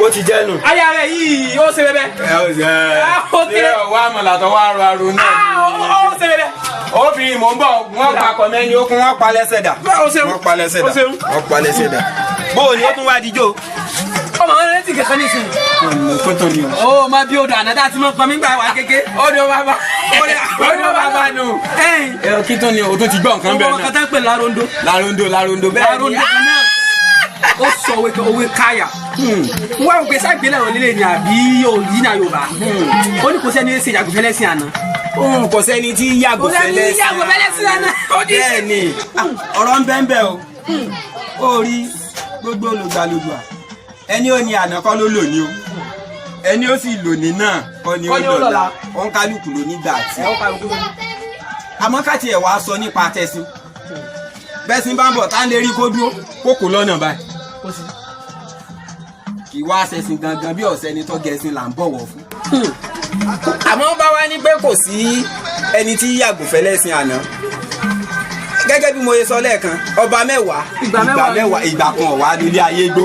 ó ti jẹ́ nù. aya rẹ̀ yìí ó ṣe bẹ́ẹ̀. ẹ ó ṣe ẹ wá àmàlà tó wá ro aró náà. ó ṣe bẹ́ẹ̀. obìnrin mò ń bọ̀ wọ́n pa kọ́mẹ́ni ó kún wọ́n pa lẹ́sẹ̀ dà. wọ́n pa lẹ́sẹ̀ dà. wọ́n pa lẹ́sẹ̀ dà. bóò ni ó tún wá dijó. ọmọ wọn létí kẹkẹ ní ìsìn. kó tó ní o. ó máa bí odò àná tá a ti mọ pọnmi gbà wá kéke. odò bàbá. odò bàbá nù. kí tó ní o tó ti gbọ́ nǹkan bẹ́ẹ̀ náà. ọmọ kẹta ń pè larondo. larondo bẹ́ẹ̀ ni. ó sọ òwe káyà. wọ́n á gbé ságbélẹ̀ wọn lílé ni àbí òyìn náà Yorùbá. ó ní kò sẹ́ni ṣe yàgò fẹ́lẹ́ sí àná. kò sẹ́ni tí yàgò fẹ́lẹ́ sí àná. bẹ́ẹ̀ ni ọ̀rọ̀ ń bẹ́ẹ̀ bẹ́ẹ̀ o. ó rí gbogbo olùgbàlejò ẹni ó ní àná kọ́ ló lò ní o ẹni ó sì lò ní náà kọ́ ni ó lọ́la ó ń kálukú ló nígbà tí. àmọ́ ká tiẹ̀ wá sọ nípa tẹ̀sìn bẹ́sìn bá ń bọ̀ tá ń lè rí kó dúró kó kò lọ́nà báyìí. kì í wá ṣẹ̀sìn gangan bí ọ̀sẹ̀ ni tó gẹ̀ẹ́sìn là ń bọ̀wọ̀ fún. àmọ́ bá wá ní pé kò sí ẹni tí yàgò fẹ́ lẹ́sìn àná gẹ́gẹ́ bí mo ṣe sọ lẹ́ẹ̀kan ọba mẹ́wàá ìgbà kan ọ̀wá nílé ayé gbó.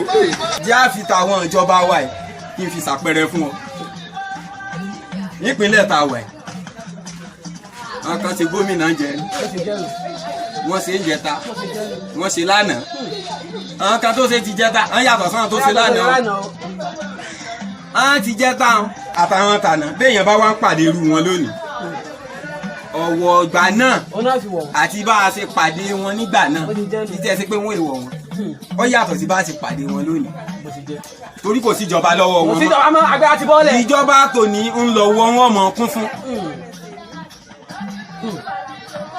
jẹ́ àfi tàwọn ìjọba wa ẹ̀ kí n fi ṣàpẹẹrẹ fún ọ. nípínlẹ̀ tá a wà ẹ̀ àwọn kan ṣe gómìnà jẹ wọ́n ṣe ń jẹta wọ́n ṣe lánàá àwọn kan tó ṣe ti jẹta àwọn yàtọ̀ sáwọn tó ṣe lánàá àwọn ti jẹta àtàwọn tànà béèyàn bá wá ń pàdé irú wọn lónìí ọ̀wọ̀ ọgbà náà àti bá a ṣe pàdé wọn nígbà náà títẹ́ sí pé wọ́n èèwọ̀ wọn ó yàtọ̀ sí bá a ṣe pàdé wọn lónìí torí kò síjọba lọ́wọ́ wọn mọ́ ìjọba tòní ń lọ wọ́n wọ́n mọ̀ kún fún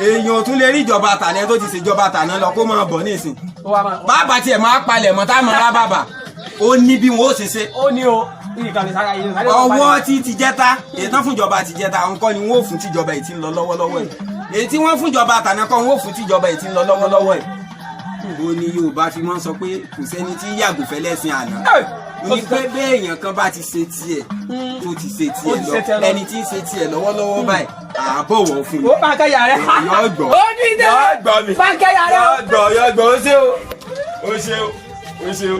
èèyàn tún lè rí ìjọba tàná tó ti ṣèjọba tàná lọ kó máa bọ̀ nísìn bàbá tiẹ̀ máa palẹ̀ mọ́ tá a máa rá bàbà ó ní bí wọn ó ṣe ṣe. ó ní o ọwọ́ tí ti jẹ́ta ètò fúnjọba ti jẹ́ta nǹkan ni wọ́n ò fún tíjọba èyí tí ń lọ lọ́wọ́lọ́wọ́ ẹ̀ èyí tí wọ́n fúnjọba àtàná kan wọ́n ò fún tíjọba èyí tí ń lọ lọ́wọ́lọ́wọ́ ẹ̀. ó ní Yorùbá fi máa ń sọ pé kò sẹ́ni tí yàgò fẹ́ lẹ́sìn àná ní pé béèyàn kan bá ti ṣe tiẹ̀ tó ti ṣe tiẹ̀ lọ ẹni tí ń ṣe tiẹ̀ lọ́wọ́lọ́wọ́ báyìí àbọ̀wọ̀ fún mi. ó bá kẹ́yà rẹ̀ yọ̀gbọ̀ ó ní ìdẹ́ yọ̀gbọ̀ mi bá kẹ́yà rẹ̀ yọ̀gbọ̀ ó ṣe o ó ṣe o ó ṣe o.